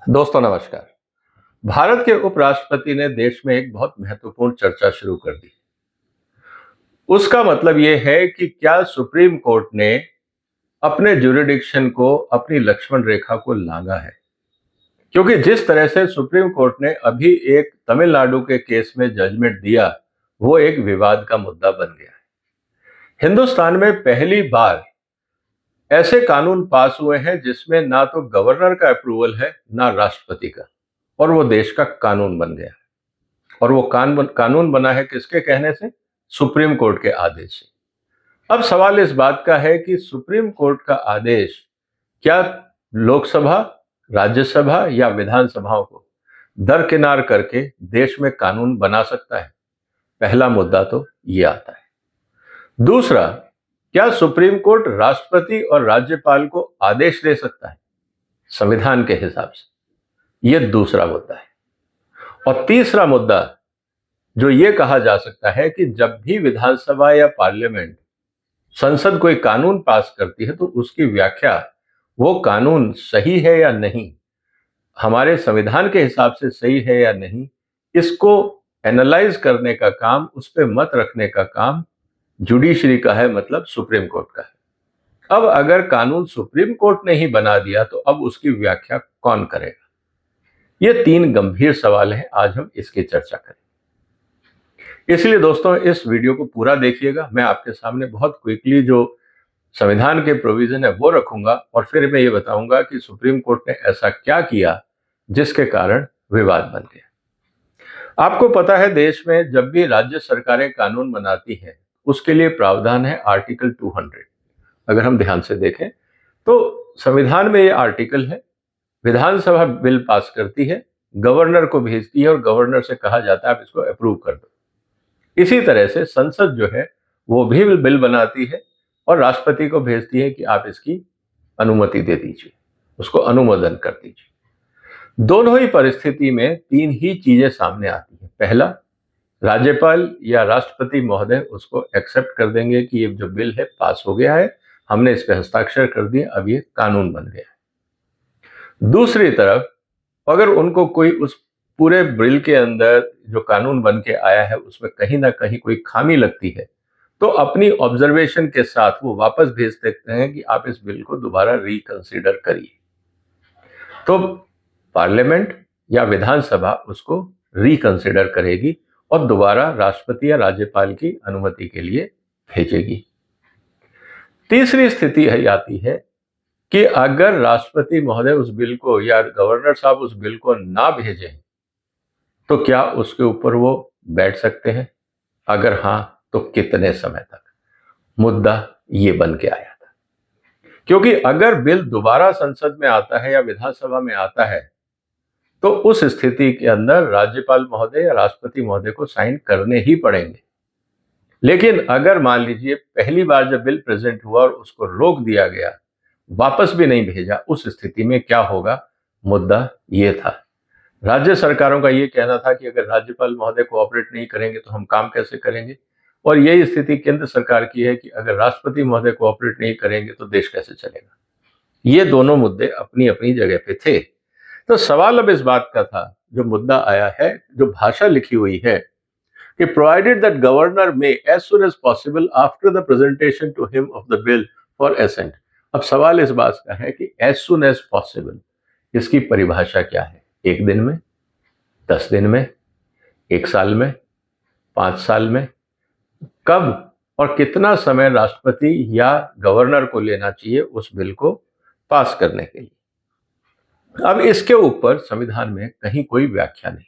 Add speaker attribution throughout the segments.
Speaker 1: दोस्तों नमस्कार। भारत के उपराष्ट्रपति ने देश में एक बहुत महत्वपूर्ण चर्चा शुरू कर दी। उसका मतलब ये है कि क्या सुप्रीम कोर्ट ने अपने ज्यूरिडिक्शन को, अपनी लक्ष्मण रेखा को लांघा है? क्योंकि जिस तरह से सुप्रीम कोर्ट ने अभी एक तमिलनाडु के केस में जजमेंट दिया, वो एक विवाद का मुद्दा बन गया है। हिंदुस्तान में पहली बार ऐसे कानून पास हुए हैं जिसमें ना तो गवर्नर का अप्रूवल है, ना राष्ट्रपति का, और वो देश का कानून बन गया। और वो कानून बना है किसके कहने से? सुप्रीम कोर्ट के आदेश से। अब सवाल इस बात का है कि सुप्रीम कोर्ट का आदेश क्या लोकसभा, राज्यसभा या विधानसभाओं को दरकिनार करके देश में कानून बना सकता है? पहला मुद्दा तो ये आता है। दूसरा, क्या सुप्रीम कोर्ट राष्ट्रपति और राज्यपाल को आदेश दे सकता है संविधान के हिसाब से? यह दूसरा मुद्दा है। और तीसरा मुद्दा जो ये कहा जा सकता है कि जब भी विधानसभा या पार्लियामेंट, संसद कोई कानून पास करती है तो उसकी व्याख्या, वो कानून सही है या नहीं, हमारे संविधान के हिसाब से सही है या नहीं, इसको एनालाइज करने का काम, उस पर मत रखने का काम जुडिशरी का है, मतलब सुप्रीम कोर्ट का है। अब अगर कानून सुप्रीम कोर्ट ने ही बना दिया तो अब उसकी व्याख्या कौन करेगा? ये तीन गंभीर सवाल हैं, आज हम इसकी चर्चा करें। इसलिए दोस्तों इस वीडियो को पूरा देखिएगा। मैं आपके सामने बहुत क्विकली जो संविधान के प्रोविजन है वो रखूंगा, और फिर मैं ये बताऊंगा कि सुप्रीम कोर्ट ने ऐसा क्या किया जिसके कारण विवाद बन गया। आपको पता है, देश में जब भी राज्य सरकारें कानून बनाती हैं उसके लिए प्रावधान है आर्टिकल 200। अगर हम ध्यान से देखें तो संविधान में ये आर्टिकल है। विधानसभा बिल पास करती है, गवर्नर को भेजती है और गवर्नर से कहा जाता है आप इसको अप्रूव कर दो। इसी तरह से संसद जो है वो भी बिल बनाती है और राष्ट्रपति को भेजती है कि आप इसकी अनुमति दे दीजिए, उसको अनुमोदन कर दीजिए। दोनों ही परिस्थिति में तीन ही चीजें सामने आती हैं। पहला, राज्यपाल या राष्ट्रपति महोदय उसको एक्सेप्ट कर देंगे कि ये जो बिल है पास हो गया है, हमने इस पर हस्ताक्षर कर दिए, अब ये कानून बन गया है। दूसरी तरफ, अगर उनको कोई उस पूरे बिल के अंदर जो कानून बन के आया है उसमें कहीं ना कहीं कोई खामी लगती है तो अपनी ऑब्जर्वेशन के साथ वो वापस भेज देते हैं कि आप इस बिल को दोबारा रिकंसीडर करिए। तो पार्लियामेंट या विधानसभा उसको रिकंसीडर करेगी और दोबारा राष्ट्रपति या राज्यपाल की अनुमति के लिए भेजेगी। तीसरी स्थिति है आती है कि अगर राष्ट्रपति महोदय उस बिल को या गवर्नर साहब उस बिल को ना भेजें तो क्या उसके ऊपर वो बैठ सकते हैं? अगर हां तो कितने समय तक? मुद्दा ये बन के आया था, क्योंकि अगर बिल दोबारा संसद में आता है या विधानसभा में आता है तो उस स्थिति के अंदर राज्यपाल महोदय या राष्ट्रपति महोदय को साइन करने ही पड़ेंगे। लेकिन अगर मान लीजिए पहली बार जब बिल प्रेजेंट हुआ और उसको रोक दिया गया, वापस भी नहीं भेजा, उस स्थिति में क्या होगा? मुद्दा ये था। राज्य सरकारों का ये कहना था कि अगर राज्यपाल महोदय कोऑपरेट नहीं करेंगे तो हम काम कैसे करेंगे, और यही स्थिति केंद्र सरकार की है कि अगर राष्ट्रपति महोदय कोऑपरेट नहीं करेंगे तो देश कैसे चलेगा। ये दोनों मुद्दे अपनी अपनी जगह पे थे। तो सवाल अब इस बात का था, जो मुद्दा आया है, जो भाषा लिखी हुई है कि provided that governor may as soon as possible after the presentation to him of the bill for assent. अब सवाल इस बात का है कि एज सुन एज पॉसिबल, इसकी परिभाषा क्या है? 1 दिन में, 10 दिन में, 1 साल में, 5 साल में? कब और कितना समय राष्ट्रपति या गवर्नर को लेना चाहिए उस बिल को पास करने के लिए? अब इसके ऊपर संविधान में कहीं कोई व्याख्या नहीं।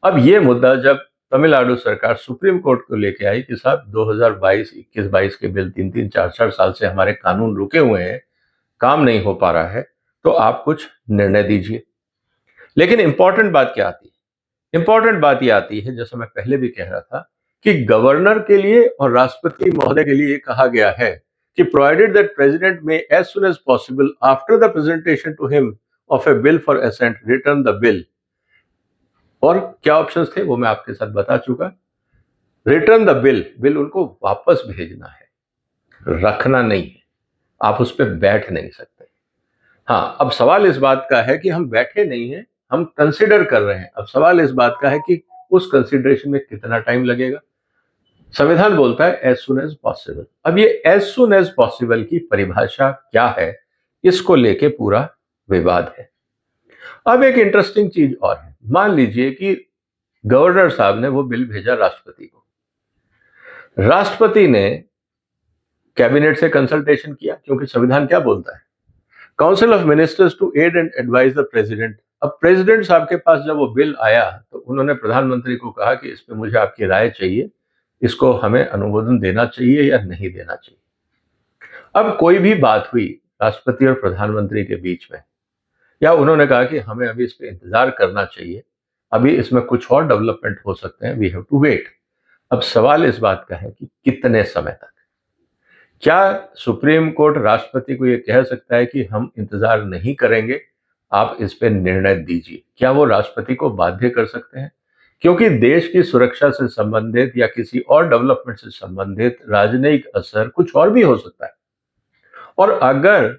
Speaker 1: अब ये मुद्दा जब तमिलनाडु सरकार सुप्रीम कोर्ट को लेके आई कि साहब 2022, 21-22 के बिल 3-3, 4-4 साल से हमारे कानून रुके हुए हैं, काम नहीं हो पा रहा है, तो आप कुछ निर्णय दीजिए। लेकिन इंपॉर्टेंट बात क्या आती है? इंपॉर्टेंट बात ये आती है, जैसा मैं पहले भी कह रहा था, कि गवर्नर के लिए और राष्ट्रपति महोदय के लिए कहा गया है कि provided that president may as soon as possible after the presentation to him of a bill for assent return the bill. और क्या ऑप्शंस थे वो मैं आपके साथ बता चुका। रिटर्न द बिल, बिल उनको वापस भेजना है, रखना नहीं है, आप उस पर बैठ नहीं सकते। हाँ, अब सवाल इस बात का है कि हम बैठे नहीं हैं, हम कंसिडर कर रहे हैं। अब सवाल इस बात का है कि उस कंसिडरेशन में कितना टाइम लगेगा। संविधान बोलता है एज सुन एज पॉसिबल। अब ये एज सुन एज पॉसिबल की परिभाषा क्या है, इसको लेके पूरा विवाद है। अब एक इंटरेस्टिंग चीज और है, मान लीजिए कि गवर्नर साहब ने वो बिल भेजा राष्ट्रपति को, राष्ट्रपति ने कैबिनेट से कंसल्टेशन किया, क्योंकि संविधान क्या बोलता है, council of ministers to aid and advise the president. अब प्रेसिडेंट साहब के पास जब वो बिल आया तो उन्होंने प्रधानमंत्री को कहा कि इसमें मुझे आपकी राय चाहिए, इसको हमें अनुमोदन देना चाहिए या नहीं देना चाहिए। अब कोई भी बात हुई राष्ट्रपति और प्रधानमंत्री के बीच में, या उन्होंने कहा कि हमें अभी इस पे इंतजार करना चाहिए, अभी इसमें कुछ और डेवलपमेंट हो सकते हैं, वी हैव टू वेट। अब सवाल इस बात का है कि कितने समय तक। क्या सुप्रीम कोर्ट राष्ट्रपति को यह कह सकता है कि हम इंतजार नहीं करेंगे, आप इस पे निर्णय दीजिए? क्या वो राष्ट्रपति को बाध्य कर सकते हैं? क्योंकि देश की सुरक्षा से संबंधित या किसी और डेवलपमेंट से संबंधित राजनयिक असर कुछ और भी हो सकता है। और अगर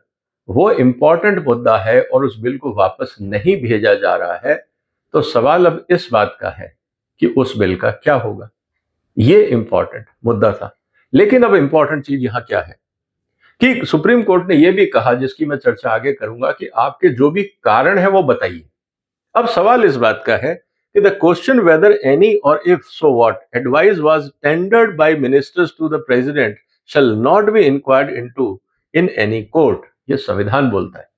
Speaker 1: वो इंपॉर्टेंट मुद्दा है और उस बिल को वापस नहीं भेजा जा रहा है, तो सवाल अब इस बात का है कि उस बिल का क्या होगा। ये इंपॉर्टेंट मुद्दा था। लेकिन अब इंपॉर्टेंट चीज यहां क्या है कि सुप्रीम कोर्ट ने यह भी कहा, जिसकी मैं चर्चा आगे करूंगा, कि आपके जो भी कारण है वो बताइए। अब सवाल इस बात का है कि द क्वेश्चन वेदर एनी और if so what advice was tendered by ministers to the president shall not be inquired into in any court. ये संविधान बोलता है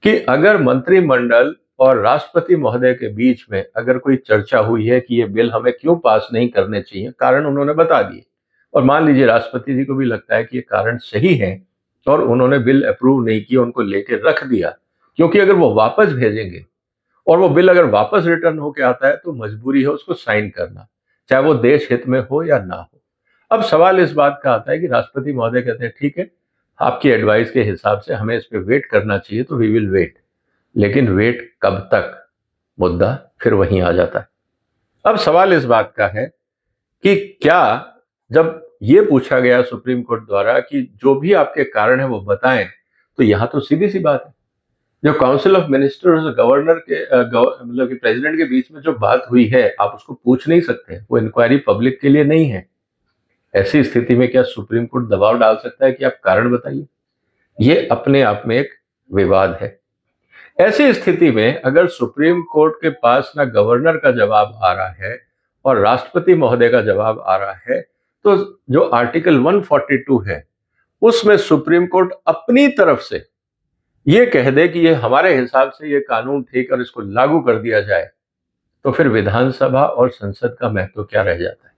Speaker 1: कि अगर मंत्रिमंडल और राष्ट्रपति महोदय के बीच में अगर कोई चर्चा हुई है कि ये बिल हमें क्यों पास नहीं करने चाहिए, कारण उन्होंने बता दिए, और मान लीजिए राष्ट्रपति जी को भी लगता है कि ये कारण सही है और उन्होंने बिल अप्रूव नहीं किया, उनको लेके रख दिया, क्योंकि अगर वो वापस भेजेंगे और वो बिल अगर वापस रिटर्न होके आता है तो मजबूरी है उसको साइन करना, चाहे वो देश हित में हो या ना हो। अब सवाल इस बात का आता है कि राष्ट्रपति महोदय कहते हैं ठीक है, आपकी एडवाइस के हिसाब से हमें इस पे वेट करना चाहिए, तो वी विल वेट। लेकिन वेट कब तक, मुद्दा फिर वहीं आ जाता है। अब सवाल इस बात का है कि क्या, जब ये पूछा गया सुप्रीम कोर्ट द्वारा कि जो भी आपके कारण है वो बताएं, तो यहां तो सीधी सी बात है, जो काउंसिल ऑफ मिनिस्टर्स और गवर्नर के मतलब कि प्रेसिडेंट के बीच में जो बात हुई है, आप उसको पूछ नहीं सकते, वो इंक्वायरी पब्लिक के लिए नहीं है। ऐसी स्थिति में क्या सुप्रीम कोर्ट दबाव डाल सकता है कि आप कारण बताइए? ये अपने आप में एक विवाद है। ऐसी स्थिति में अगर सुप्रीम कोर्ट के पास ना गवर्नर का जवाब आ रहा है और राष्ट्रपति महोदय का जवाब आ रहा है, तो जो आर्टिकल 142 है उसमें सुप्रीम कोर्ट अपनी तरफ से ये कह दे कि ये हमारे हिसाब से ये कानून ठीक और इसको लागू कर दिया जाए, तो फिर विधानसभा और संसद का महत्व क्या रह जाता है?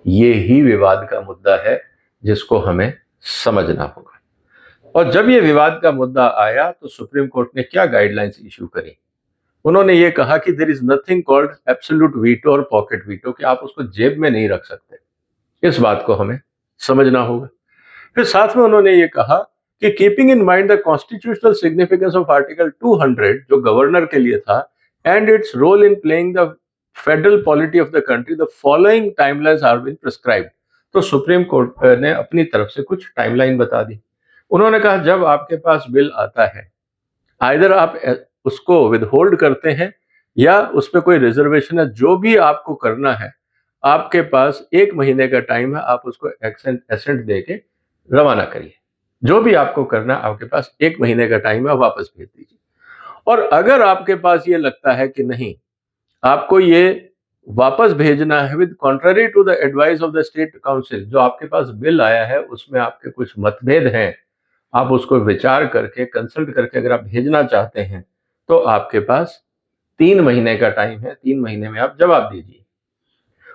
Speaker 1: ये ही विवाद का मुद्दा है जिसको हमें समझना होगा। और जब ये विवाद का मुद्दा आया तो सुप्रीम कोर्ट ने क्या गाइडलाइंस इशू करी? उन्होंने ये कहा कि there is nothing called absolute veto और पॉकेट वीटो, कि आप उसको जेब में नहीं रख सकते। इस बात को हमें समझना होगा। फिर साथ में उन्होंने ये कहा कि keeping in mind the constitutional significance of article 200 जो गवर्नर के लिए था and its role in playing the federal polity of the country, the following timelines are been prescribed. तो सुप्रीम कोर्ट ने अपनी तरफ से कुछ टाइमलाइन बता दी। उन्होंने कहा जब आपके पास बिल आता है, आइदर आप उसको विदहोल्ड करते हैं या उस पर कोई रिजर्वेशन है, जो भी आपको करना है, आपके पास 1 महीने का टाइम है, आप उसको एसेंट दे के रवाना करिए। जो भी आपको करना है, आपके पास 1 महीने का टाइम है, वापस भेज दीजिए। और अगर आपके पास ये लगता है कि नहीं, आपको ये वापस भेजना है with contrary to the advice of the state council, जो आपके पास बिल आया है उसमें आपके कुछ मतभेद हैं, आप उसको विचार करके कंसल्ट करके अगर आप भेजना चाहते हैं, तो आपके पास 3 महीने का टाइम है, 3 महीने में आप जवाब दीजिए।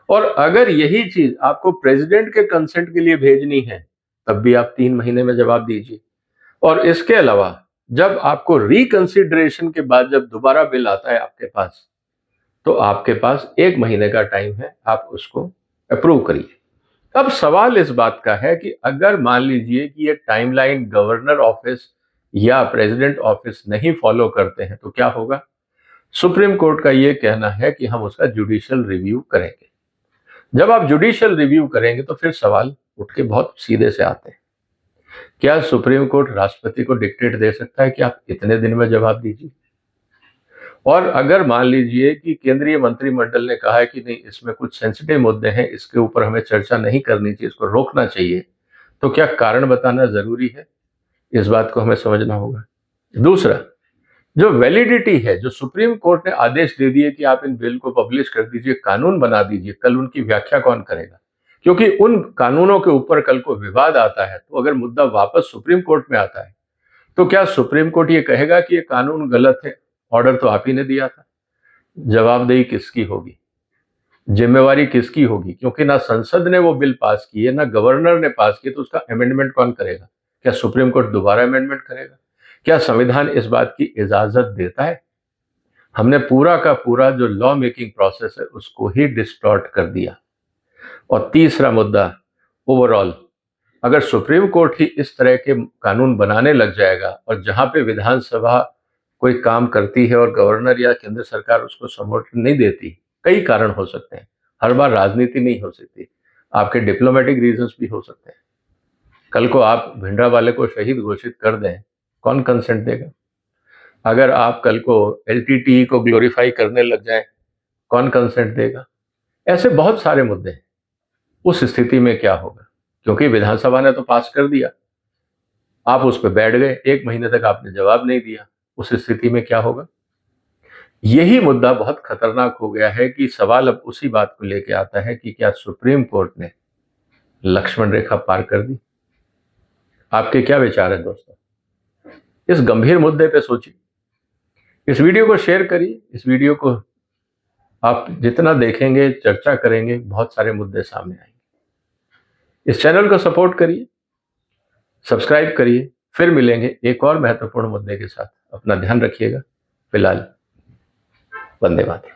Speaker 1: और अगर यही चीज आपको प्रेसिडेंट के कंसेंट के लिए भेजनी है, तब भी आप 3 महीने में जवाब दीजिए। और इसके अलावा जब आपको रिकंसिडरेशन के बाद जब दोबारा बिल आता है आपके पास, तो आपके पास 1 महीने का टाइम है, आप उसको अप्रूव करिए। अब सवाल इस बात का है कि अगर मान लीजिए कि ये टाइमलाइन गवर्नर ऑफिस या प्रेसिडेंट ऑफिस नहीं फॉलो करते हैं, तो क्या होगा? सुप्रीम कोर्ट का ये कहना है कि हम उसका जुडिशियल रिव्यू करेंगे। जब आप जुडिशियल रिव्यू करेंगे तो फिर सवाल उठ के बहुत सीधे से आते हैं क्या सुप्रीम कोर्ट राष्ट्रपति को डिक्टेट दे सकता है कि आप इतने दिन में जवाब दीजिए? और अगर मान लीजिए कि केंद्रीय मंत्रिमंडल ने कहा है कि नहीं, इसमें कुछ सेंसिटिव मुद्दे हैं, इसके ऊपर हमें चर्चा नहीं करनी चाहिए, इसको रोकना चाहिए, तो क्या कारण बताना जरूरी है? इस बात को हमें समझना होगा। दूसरा, जो वैलिडिटी है, जो सुप्रीम कोर्ट ने आदेश दे दिए कि आप इन बिल को पब्लिश कर दीजिए, कानून बना दीजिए, कल उनकी व्याख्या कौन करेगा? क्योंकि उन कानूनों के ऊपर कल को विवाद आता है, तो अगर मुद्दा वापस सुप्रीम कोर्ट में आता है, तो क्या सुप्रीम कोर्ट ये कहेगा कि ये कानून गलत है, ऑर्डर तो आप ही ने दिया था? जवाबदेही किसकी होगी? जिम्मेवारी किसकी होगी? क्योंकि ना संसद ने वो बिल पास किए, ना गवर्नर ने पास किए, तो उसका अमेंडमेंट कौन करेगा? क्या सुप्रीम कोर्ट दोबारा अमेंडमेंट करेगा? क्या संविधान इस बात की इजाजत देता है? हमने पूरा का पूरा जो लॉ मेकिंग प्रोसेस है उसको ही डिस्टॉर्ट कर दिया। और तीसरा मुद्दा, ओवरऑल अगर सुप्रीम कोर्ट ही इस तरह के कानून बनाने लग जाएगा, और जहां पे विधानसभा कोई काम करती है और गवर्नर या केंद्र सरकार उसको समर्थन नहीं देती, कई कारण हो सकते हैं, हर बार राजनीति नहीं हो सकती, आपके डिप्लोमेटिक रीजंस भी हो सकते हैं। कल को आप भिंडरावाले को शहीद घोषित कर दें, कौन कंसेंट देगा? अगर आप कल को एलटीटीई को ग्लोरीफाई करने लग जाएं, कौन कंसेंट देगा? ऐसे बहुत सारे मुद्दे हैं। उस स्थिति में क्या होगा? क्योंकि विधानसभा ने तो पास कर दिया, आप उस पर बैठ गए, 1 महीने तक आपने जवाब नहीं दिया, उस स्थिति में क्या होगा? यही मुद्दा बहुत खतरनाक हो गया है कि सवाल अब उसी बात को लेके आता है कि क्या सुप्रीम कोर्ट ने लक्ष्मण रेखा पार कर दी? आपके क्या विचार है दोस्तों? इस गंभीर मुद्दे पे सोचिए। इस वीडियो को शेयर करिए। इस वीडियो को आप जितना देखेंगे, चर्चा करेंगे, बहुत सारे मुद्दे सामने आएंगे। इस चैनल को सपोर्ट करिए, सब्सक्राइब करिए। फिर मिलेंगे एक और महत्वपूर्ण मुद्दे के साथ। अपना ध्यान रखिएगा। फिलहाल वंदे मातरम।